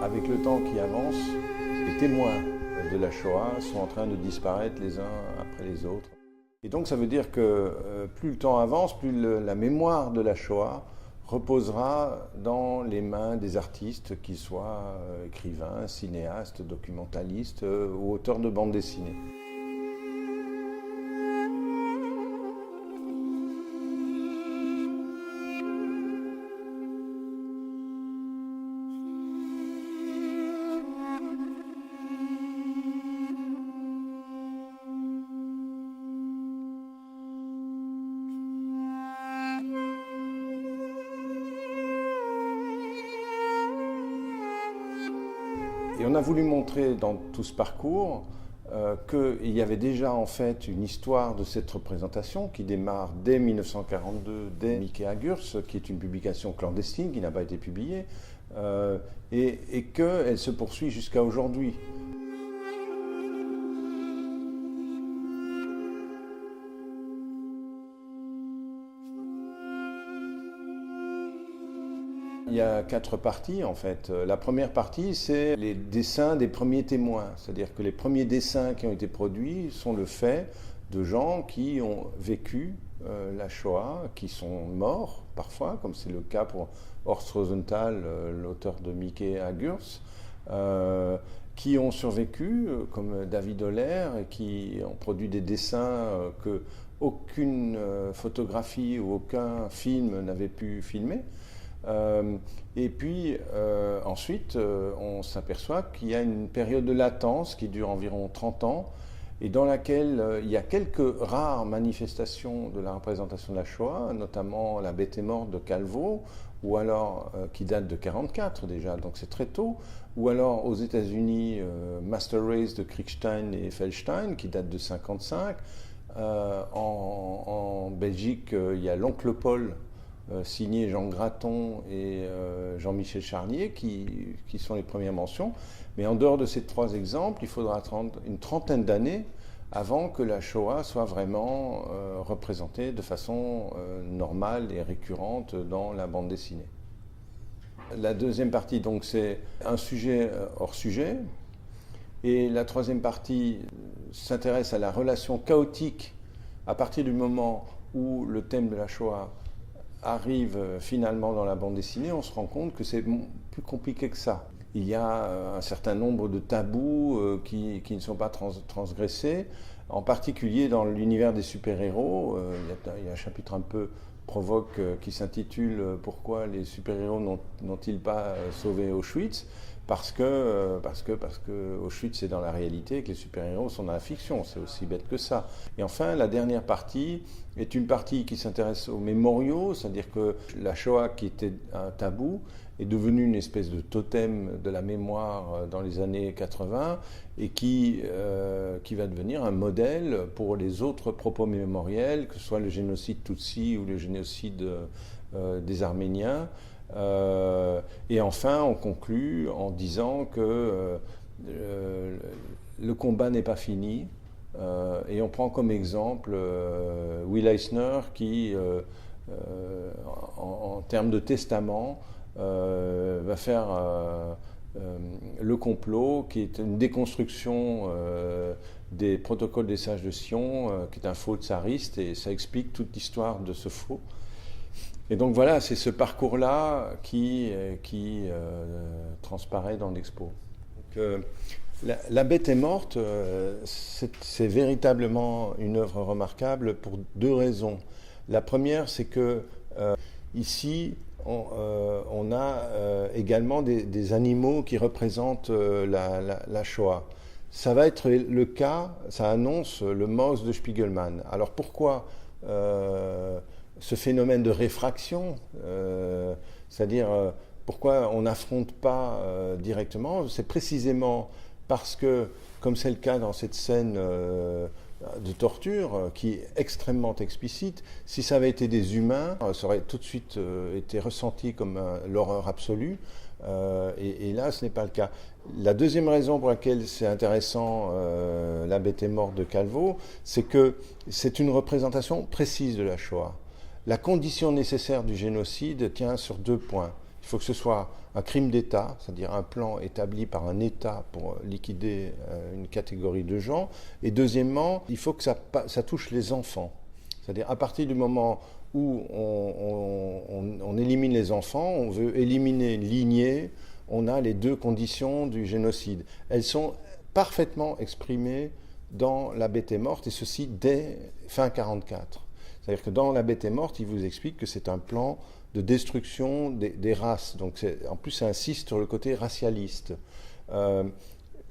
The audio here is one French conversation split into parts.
Avec le temps qui avance, les témoins de la Shoah sont en train de disparaître les uns après les autres. Et donc ça veut dire que plus le temps avance, plus la mémoire de la Shoah reposera dans les mains des artistes, qu'ils soient écrivains, cinéastes, documentalistes ou auteurs de bandes dessinées. Et on a voulu montrer dans tout ce parcours qu'il y avait déjà en fait une histoire de cette représentation qui démarre dès 1942, dès Mickey Agurs, qui est une publication clandestine qui n'a pas été publiée, et qu'elle se poursuit jusqu'à aujourd'hui. Il y a 4 parties en fait. La première partie, c'est les dessins des premiers témoins. C'est-à-dire que les premiers dessins qui ont été produits sont le fait de gens qui ont vécu la Shoah, qui sont morts parfois, comme c'est le cas pour Horst Rosenthal, l'auteur de Mickey Agurs, qui ont survécu, comme David Holler, et qui ont produit des dessins que aucune photographie ou aucun film n'avait pu filmer. Et puis ensuite, on s'aperçoit qu'il y a une période de latence qui dure environ 30 ans et dans laquelle il y a quelques rares manifestations de la représentation de la Shoah, notamment La Bête est morte de Calvo, ou alors qui date de 1944 déjà, donc c'est très tôt, ou alors aux États-Unis, Master Race de Kriegstein et Feldstein qui date de 1955. En Belgique, il y a L'Oncle Paul, signé Jean Graton et Jean-Michel Charlier, qui sont les premières mentions. Mais en dehors de ces 3 exemples, il faudra attendre une trentaine d'années avant que la Shoah soit vraiment représentée de façon normale et récurrente dans la bande dessinée. La deuxième partie, donc, c'est un sujet hors sujet. Et la troisième partie s'intéresse à la relation chaotique à partir du moment où le thème de la Shoah arrive finalement dans la bande dessinée, on se rend compte que c'est plus compliqué que ça. Il y a un certain nombre de tabous qui ne sont pas transgressés, en particulier dans l'univers des super-héros. Il y a un chapitre un peu provoque qui s'intitule « Pourquoi les super-héros n'ont-ils pas sauvé Auschwitz ?» Parce que Auschwitz c'est dans la réalité et que les super-héros sont dans la fiction, c'est aussi bête que ça. Et enfin, la dernière partie est une partie qui s'intéresse aux mémoriaux, c'est-à-dire que la Shoah, qui était un tabou, est devenue une espèce de totem de la mémoire dans les années 80 et qui va devenir un modèle pour les autres propos mémoriels, que ce soit le génocide Tutsi ou le génocide des Arméniens. Et enfin, on conclut en disant que le combat n'est pas fini. Et on prend comme exemple Will Eisner qui, en termes de testament, va faire le complot, qui est une déconstruction des protocoles des sages de Sion, qui est un faux tsariste, et ça explique toute l'histoire de ce faux. Et donc voilà, c'est ce parcours-là qui transparaît dans l'expo. La Bête est morte, c'est véritablement une œuvre remarquable pour 2 raisons. La première, c'est que ici, on a également des animaux qui représentent la Shoah. Ça va être le cas, ça annonce le Maus de Spiegelman. Alors pourquoi ce phénomène de réfraction, c'est-à-dire pourquoi on n'affronte pas directement, c'est précisément parce que, comme c'est le cas dans cette scène de torture, qui est extrêmement explicite, si ça avait été des humains, ça aurait tout de suite été ressenti comme l'horreur absolue, et là ce n'est pas le cas. La deuxième raison pour laquelle c'est intéressant, La Bête est morte de Calvo, c'est que c'est une représentation précise de la Shoah. La condition nécessaire du génocide tient sur 2 points. Il il faut que ce soit un crime d'État, c'est-à-dire un plan établi par un État pour liquider une catégorie de gens. Et deuxièmement, il faut que ça touche les enfants. C'est-à-dire à partir du moment où on élimine les enfants, on veut éliminer une lignée, on a les deux conditions du génocide. Elles sont parfaitement exprimées dans La Bête est morte, et ceci dès fin 1944. C'est-à-dire que dans La Bête est morte, il vous explique que c'est un plan de destruction des races. Donc en plus, ça insiste sur le côté racialiste.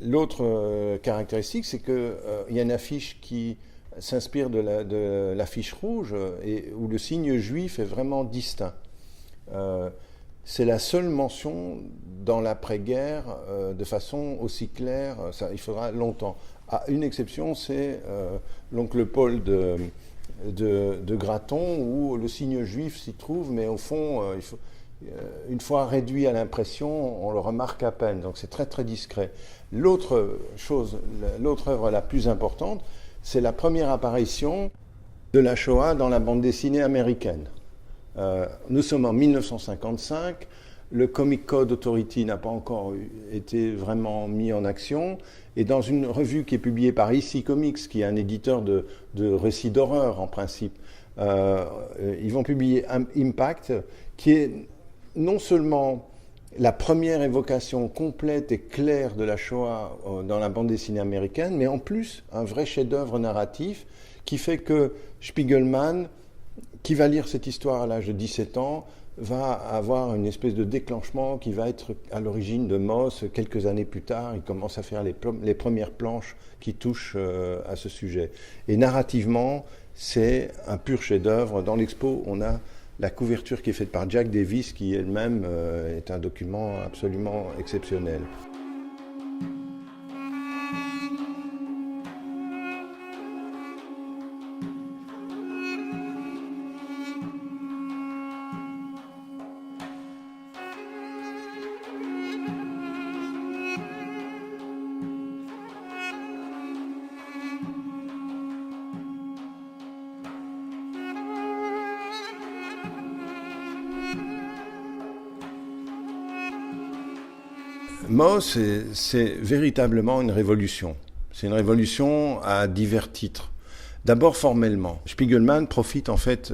L'autre caractéristique, c'est qu'il y a une affiche qui s'inspire de l'affiche rouge, et où le signe juif est vraiment distinct. C'est la seule mention dans l'après-guerre de façon aussi claire, il faudra longtemps. À une exception, c'est l'oncle Paul de Graton, où le signe juif s'y trouve, mais au fond, une fois réduit à l'impression, on le remarque à peine, donc c'est très très discret. L'autre œuvre la plus importante, c'est la première apparition de la Shoah dans la bande dessinée américaine. Nous sommes en 1955, le Comic Code Authority n'a pas encore été vraiment mis en action, et dans une revue qui est publiée par EC Comics, qui est un éditeur de récits d'horreur en principe, ils vont publier Impact, qui est non seulement la première évocation complète et claire de la Shoah dans la bande dessinée américaine, mais en plus un vrai chef-d'œuvre narratif qui fait que Spiegelman, qui va lire cette histoire à l'âge de 17 ans, va avoir une espèce de déclenchement qui va être à l'origine de Moss. Quelques années plus tard, il commence à faire les premières planches qui touchent à ce sujet. Et narrativement, c'est un pur chef-d'œuvre. Dans l'expo, on a la couverture qui est faite par Jack Davis, qui elle-même est un document absolument exceptionnel. Moss, c'est véritablement une révolution. C'est une révolution à divers titres. D'abord formellement. Spiegelman profite en fait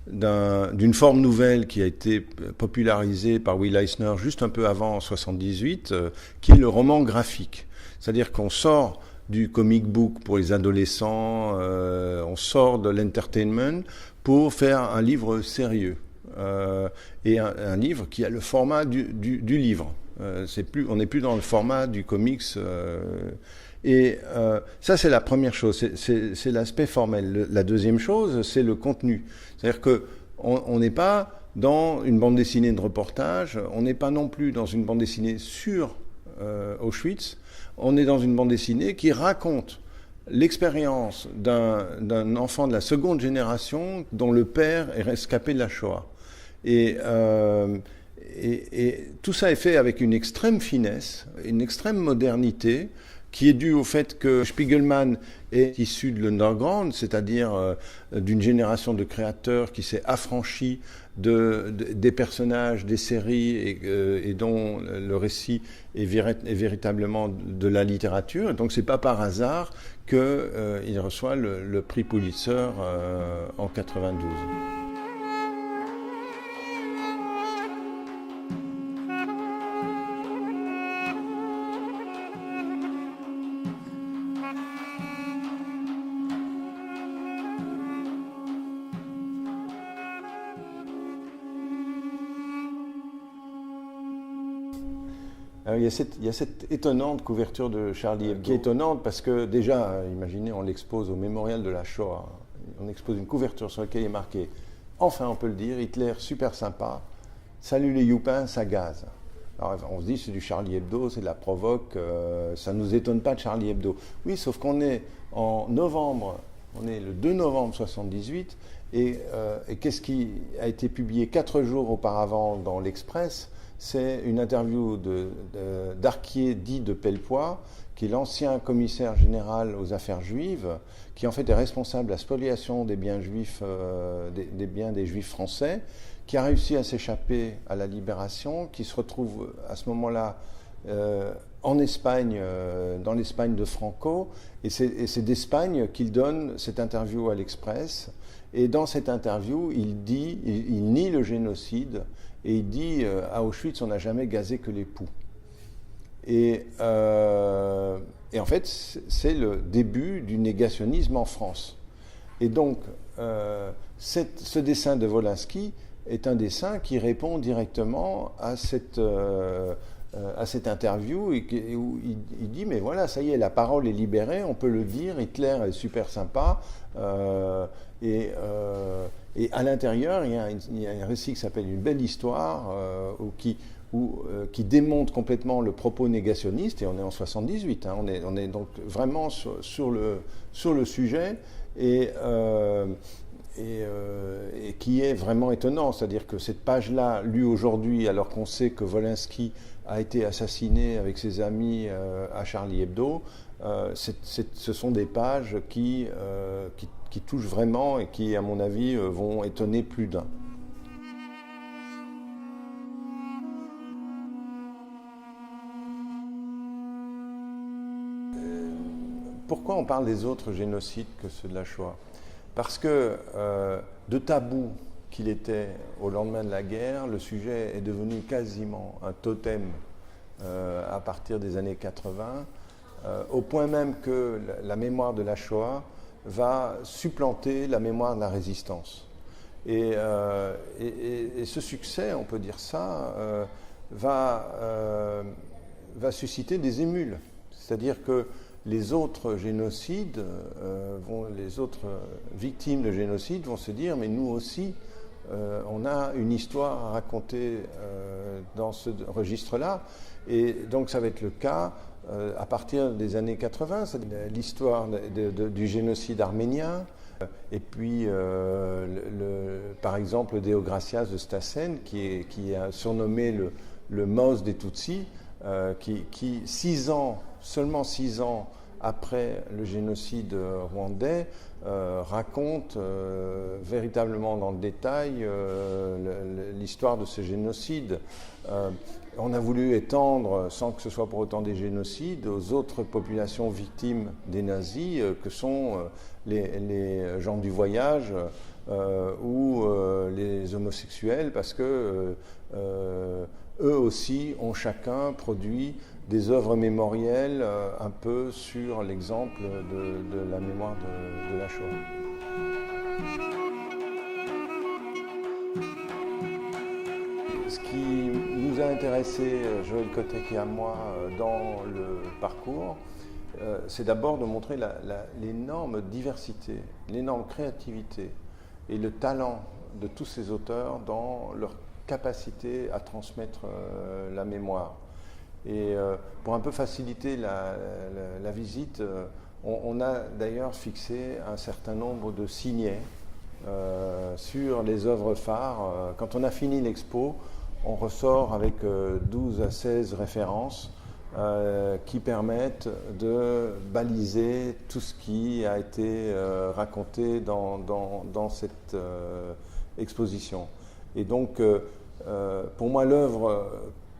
d'une forme nouvelle qui a été popularisée par Will Eisner juste un peu avant 1978, qui est le roman graphique. C'est-à-dire qu'on sort du comic book pour les adolescents, on sort de l'entertainment pour faire un livre sérieux. Et un livre qui a le format du livre. On n'est plus dans le format du comics. Ça, c'est la première chose, c'est l'aspect formel. La deuxième chose, c'est le contenu. C'est-à-dire qu'on n'est pas dans une bande dessinée de reportage, on n'est pas non plus dans une bande dessinée sur Auschwitz, on est dans une bande dessinée qui raconte l'expérience d'un enfant de la seconde génération dont le père est rescapé de la Shoah. Et tout ça est fait avec une extrême finesse, une extrême modernité, qui est due au fait que Spiegelman est issu de l'underground, c'est-à-dire d'une génération de créateurs qui s'est affranchie des personnages, des séries, et dont le récit est véritablement de la littérature. Donc c'est pas par hasard qu'il reçoit le prix Pulitzer en 1992. Alors, il y a cette étonnante couverture de Charlie Hebdo, qui est étonnante parce que déjà, imaginez, on l'expose au mémorial de la Shoah, on expose une couverture sur laquelle il est marqué, enfin on peut le dire, Hitler super sympa, salut les youpins, ça gaze. Alors on se dit c'est du Charlie Hebdo, c'est de la provoque, ça ne nous étonne pas de Charlie Hebdo. Oui, sauf qu'on est en novembre, on est le 2 novembre 1978, et qu'est-ce qui a été publié 4 jours auparavant dans l'Express ? C'est une interview d'Arquier dit de Pellepoix, qui est l'ancien commissaire général aux affaires juives, qui en fait est responsable de la spoliation des biens juifs, des biens des juifs français, qui a réussi à s'échapper à la Libération, qui se retrouve à ce moment-là en Espagne, dans l'Espagne de Franco, et c'est d'Espagne qu'il donne cette interview à l'Express. Et dans cette interview, il nie le génocide, et il dit à Auschwitz, on n'a jamais gazé que les poux. Et en fait, c'est le début du négationnisme en France. Et donc, ce dessin de Wolinski est un dessin qui répond directement à cette interview où il dit, mais voilà, ça y est, la parole est libérée, on peut le dire, Hitler est super sympa. Et à l'intérieur, il y a un récit qui s'appelle Une belle histoire, qui démonte complètement le propos négationniste, et on est en 78, hein, on est donc vraiment sur le sujet, et qui est vraiment étonnant, c'est-à-dire que cette page-là, lue aujourd'hui, alors qu'on sait que Wolinski a été assassiné avec ses amis à Charlie Hebdo, ce sont des pages qui touchent vraiment et qui, à mon avis, vont étonner plus d'un. Pourquoi on parle des autres génocides que ceux de la Shoah? Parce que de tabou qu'il était au lendemain de la guerre, le sujet est devenu quasiment un totem à partir des années 80, au point même que la mémoire de la Shoah va supplanter la mémoire de la résistance. Et ce succès, on peut dire ça, va susciter des émules. C'est-à-dire que les autres génocides, les autres victimes de génocide vont se dire, mais nous aussi, on a une histoire à raconter dans ce registre-là. Et donc ça va être le cas à partir des années 80, c'est l'histoire du génocide arménien, et puis par exemple le Deo Gracias de Stassen, qui a surnommé le Maus des Tutsis, qui seulement 6 ans après le génocide rwandais, raconte véritablement dans le détail l'histoire de ce génocide. On a voulu étendre, sans que ce soit pour autant des génocides, aux autres populations victimes des nazis, que sont les gens du voyage ou les homosexuels, parce que eux aussi ont chacun produit des œuvres mémorielles un peu sur l'exemple de la mémoire de la Shoah. Ce qui nous a intéressé, Joël Kotek et à moi, dans le parcours, c'est d'abord de montrer l'énorme diversité, l'énorme créativité et le talent de tous ces auteurs dans leur capacité à transmettre la mémoire. Et pour un peu faciliter la visite, on a d'ailleurs fixé un certain nombre de signets sur les œuvres phares. Quand on a fini l'expo, on ressort avec 12 à 16 références qui permettent de baliser tout ce qui a été raconté dans cette exposition. Et donc, pour moi, l'œuvre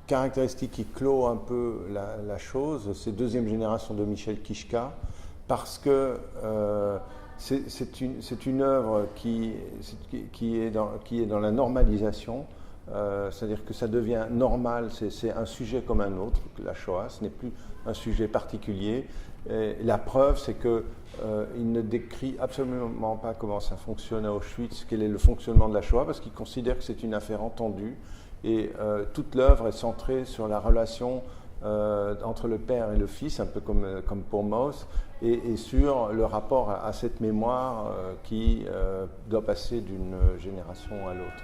caractéristique qui clôt un peu la chose, c'est deuxième génération de Michel Kichka, parce que c'est une œuvre qui est dans la normalisation, c'est-à-dire que ça devient normal, c'est un sujet comme un autre, la Shoah, ce n'est plus un sujet particulier. Et la preuve, c'est qu'il ne décrit absolument pas comment ça fonctionne à Auschwitz, quel est le fonctionnement de la Shoah, parce qu'il considère que c'est une affaire entendue. Et toute l'œuvre est centrée sur la relation entre le père et le fils, un peu comme pour Maus, et sur le rapport à cette mémoire qui doit passer d'une génération à l'autre.